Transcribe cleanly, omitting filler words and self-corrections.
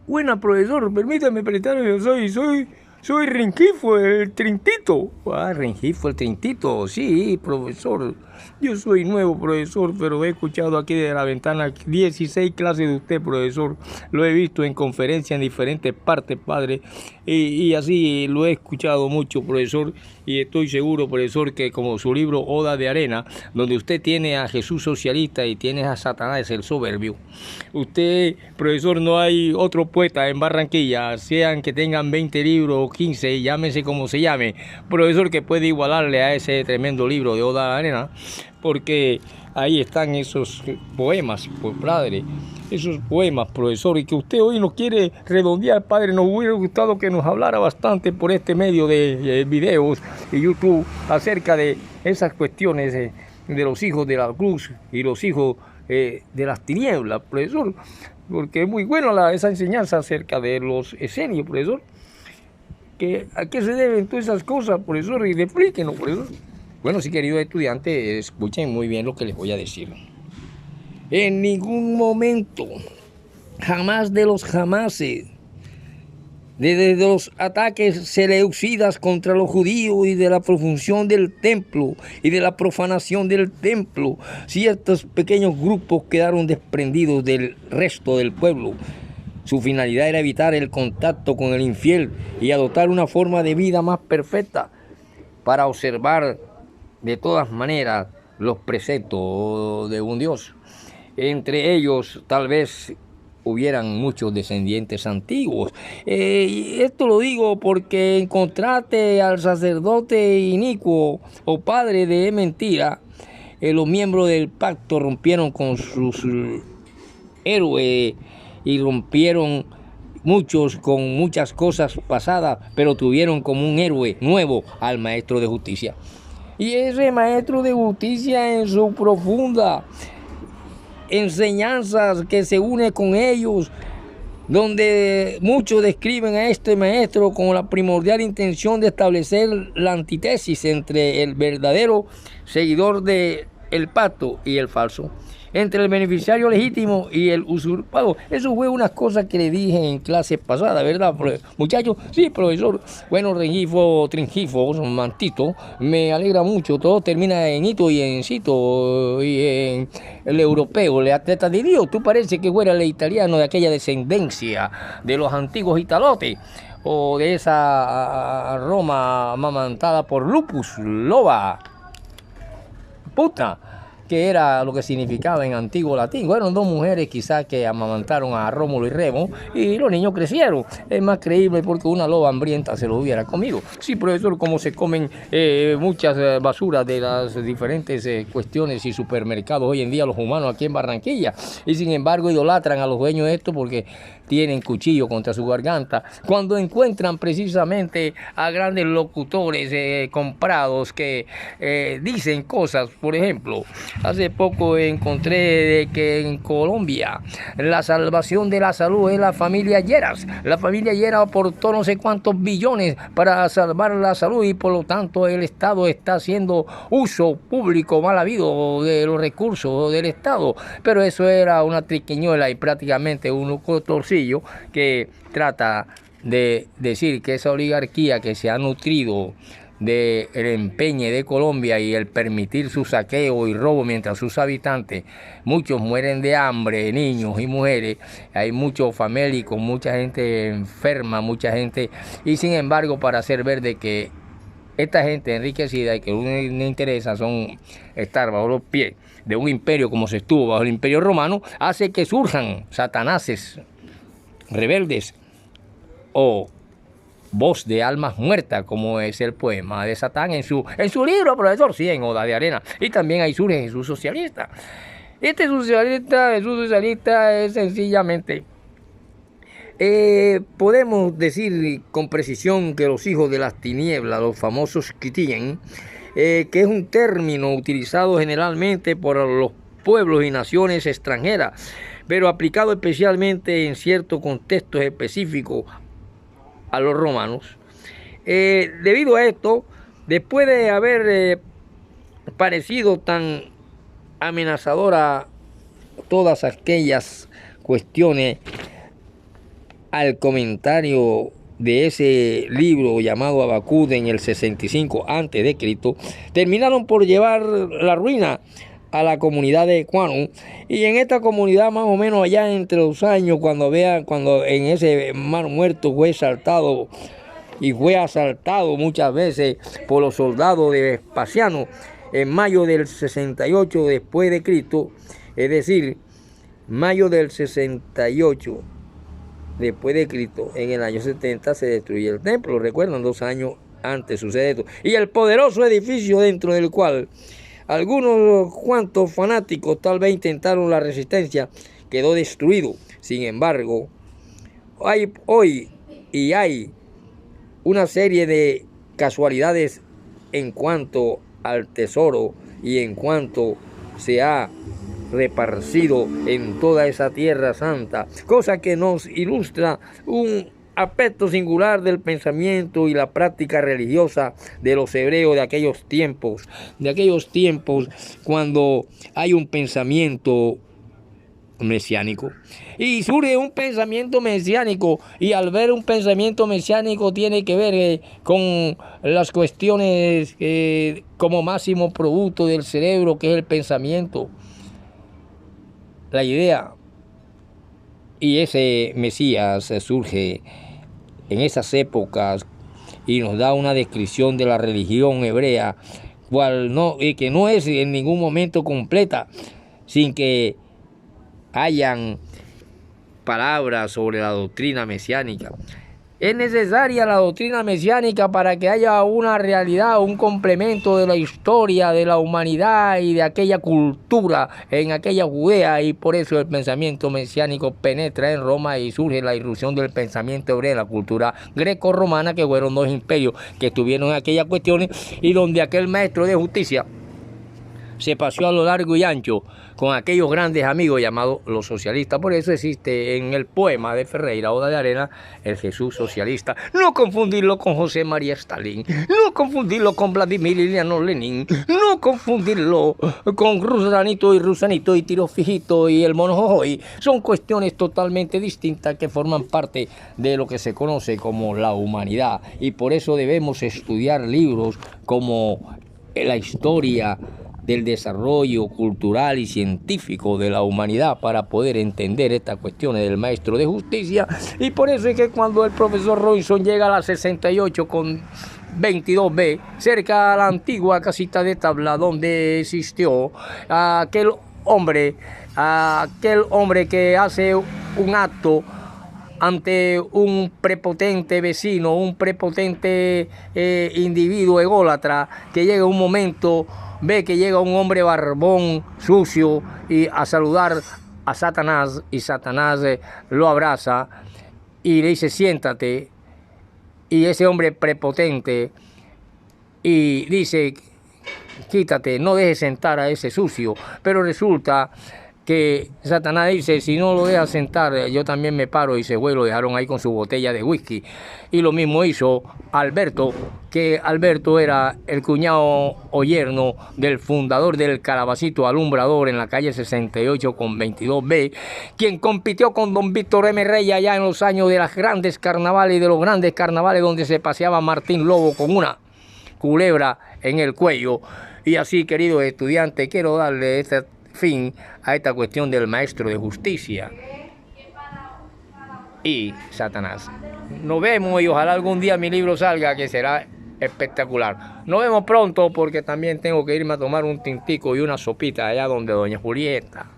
Buena, profesor, permítame prestar, soy Rengifo, el Trintito. Ah, Rengifo, el Trintito, sí, profesor. Yo soy nuevo, profesor, pero he escuchado aquí de la ventana 16 clases de usted, profesor. Lo he visto en conferencias en diferentes partes, padre, y así lo he escuchado mucho, profesor, y estoy seguro, profesor, que como su libro Oda de Arena, donde usted tiene a Jesús socialista y tiene a Satanás el soberbio, usted, profesor, no hay otro poeta en Barranquilla, sean que tengan 20 libros o 15, llámese como se llame, profesor, que puede igualarle a ese tremendo libro de Oda de Arena, porque ahí están esos poemas, pues padre, esos poemas, profesor, y que usted hoy nos quiere redondear, padre. Nos hubiera gustado que nos hablara bastante por este medio de videos y YouTube acerca de esas cuestiones de los hijos de la cruz y los hijos de las tinieblas, profesor, porque es muy buena esa enseñanza acerca de los esenios, profesor. ¿A qué se deben todas esas cosas, profesor? Y explíquenos, profesor. Bueno, sí, queridos estudiantes, escuchen muy bien lo que les voy a decir. En ningún momento, jamás de los jamases, desde los ataques seleucidas contra los judíos y de la profunción del templo y de la profanación del templo, ciertos pequeños grupos quedaron desprendidos del resto del pueblo. Su finalidad era evitar el contacto con el infiel y adoptar una forma de vida más perfecta para observar de todas maneras los preceptos de un Dios. Entre ellos tal vez hubieran muchos descendientes antiguos. Y esto lo digo porque encontrate al sacerdote inicuo o padre de mentira, los miembros del pacto rompieron con sus héroes y rompieron muchos con muchas cosas pasadas, pero tuvieron como un héroe nuevo al maestro de justicia. Y ese maestro de justicia en su profunda enseñanzas que se une con ellos, donde muchos describen a este maestro con la primordial intención de establecer la antítesis entre el verdadero seguidor del pacto y el falso, entre el beneficiario legítimo y el usurpado. Eso fue una cosa que le dije en clase pasada, ¿verdad, muchachos? Sí, profesor. Bueno, Rengifo, Tringifo, Mantito, me alegra mucho. Todo termina en hito y en cito y en el europeo. Le atleta de Dios, tú parece que fuera el italiano de aquella descendencia de los antiguos italotes, o de esa Roma amamantada por Lupus, loba, puta, que era lo que significaba en antiguo latín. Fueron dos mujeres quizás que amamantaron a Rómulo y Remo y los niños crecieron. Es más creíble porque una loba hambrienta se lo hubiera comido. Sí, profesor, como se comen muchas basuras de las diferentes cuestiones y supermercados hoy en día los humanos aquí en Barranquilla, y sin embargo idolatran a los dueños de esto porque tienen cuchillo contra su garganta, cuando encuentran precisamente a grandes locutores comprados que dicen cosas. Por ejemplo, hace poco encontré de que en Colombia la salvación de la salud es la familia Lleras. La familia Lleras aportó no sé cuántos billones para salvar la salud y por lo tanto el Estado está haciendo uso público mal habido de los recursos del Estado. Pero eso era una triquiñuela y prácticamente un cotorcillo que trata de decir que esa oligarquía que se ha nutrido del empeño de Colombia y el permitir su saqueo y robo mientras sus habitantes, muchos mueren de hambre, niños y mujeres, hay muchos famélicos, mucha gente enferma, mucha gente, y sin embargo para hacer ver de que esta gente enriquecida y que lo único que le interesa son estar bajo los pies de un imperio como se estuvo bajo el imperio romano, hace que surjan satanases rebeldes o voz de almas muertas, como es el poema de Satán en su libro, profesor, sí, en Oda de Arena. Y también ahí surge Jesús socialista. Jesús socialista es sencillamente, podemos decir con precisión que los hijos de las tinieblas, los famosos Kitien, que es un término utilizado generalmente por los pueblos y naciones extranjeras, pero aplicado especialmente en ciertos contextos específicos a los romanos. Debido a esto, después de haber parecido tan amenazadora todas aquellas cuestiones al comentario de ese libro llamado Habacuc en el 65 a.C., terminaron por llevar la ruina a la comunidad de Ecuano. Y en esta comunidad, más o menos allá entre los años, cuando en ese mar muerto fue saltado y fue asaltado muchas veces por los soldados de Vespasiano en mayo del 68 después de Cristo, es decir, mayo del 68 después de Cristo, en el año 70 se destruye el templo. Recuerdan, 2 años antes sucede esto. Y el poderoso edificio dentro del cual algunos cuantos fanáticos tal vez intentaron la resistencia quedó destruido. Sin embargo, hay una serie de casualidades en cuanto al tesoro y en cuanto se ha repartido en toda esa tierra santa, cosa que nos ilustra un aspecto singular del pensamiento y la práctica religiosa de los hebreos de aquellos tiempos cuando hay un pensamiento mesiánico. Y surge un pensamiento mesiánico, y al ver un pensamiento mesiánico tiene que ver con las cuestiones como máximo producto del cerebro, que es el pensamiento, la idea. Y ese Mesías surge en esas épocas y nos da una descripción de la religión hebrea, que no es en ningún momento completa sin que hayan palabras sobre la doctrina mesiánica. Es necesaria la doctrina mesiánica para que haya una realidad, un complemento de la historia de la humanidad y de aquella cultura en aquella Judea, y por eso el pensamiento mesiánico penetra en Roma y surge la irrupción del pensamiento hebreo, la cultura greco-romana, que fueron 2 imperios que estuvieron en aquellas cuestiones, y donde aquel maestro de justicia se paseó a lo largo y ancho con aquellos grandes amigos llamados los socialistas. Por eso existe en el poema de Ferreira, Oda de Arena, el Jesús socialista. No confundirlo con José María Stalin, no confundirlo con Vladimir Ilyinov Lenin, no confundirlo con Rusanito y Tiro Fijito y el Mono Jojoy. Son cuestiones totalmente distintas que forman parte de lo que se conoce como la humanidad, y por eso debemos estudiar libros como la historia del desarrollo cultural y científico de la humanidad para poder entender estas cuestiones del maestro de justicia. Y por eso es que cuando el profesor Robinson llega a la 68 con 22B, cerca a la antigua casita de tabla donde existió aquel hombre que hace un acto ante un prepotente vecino, un prepotente individuo ególatra, que llega un momento, ve que llega un hombre barbón, sucio, y a saludar a Satanás, y Satanás lo abraza y le dice: siéntate. Y ese hombre prepotente y dice: quítate, no dejes sentar a ese sucio. Pero resulta que Satanás dice: si no lo dejas sentar, yo también me paro, y se fue, lo dejaron ahí con su botella de whisky. Y lo mismo hizo Alberto, que Alberto era el cuñado o yerno del fundador del Calabacito Alumbrador en la calle 68 con 22B, quien compitió con don Víctor M. Rey allá en los años de los grandes carnavales, donde se paseaba Martín Lobo con una culebra en el cuello. Y así, queridos estudiantes, quiero darle fin a esta cuestión del maestro de justicia y Satanás. Nos vemos, y ojalá algún día mi libro salga, que será espectacular. Nos vemos pronto, porque también tengo que irme a tomar un tintico y una sopita allá donde doña Julieta.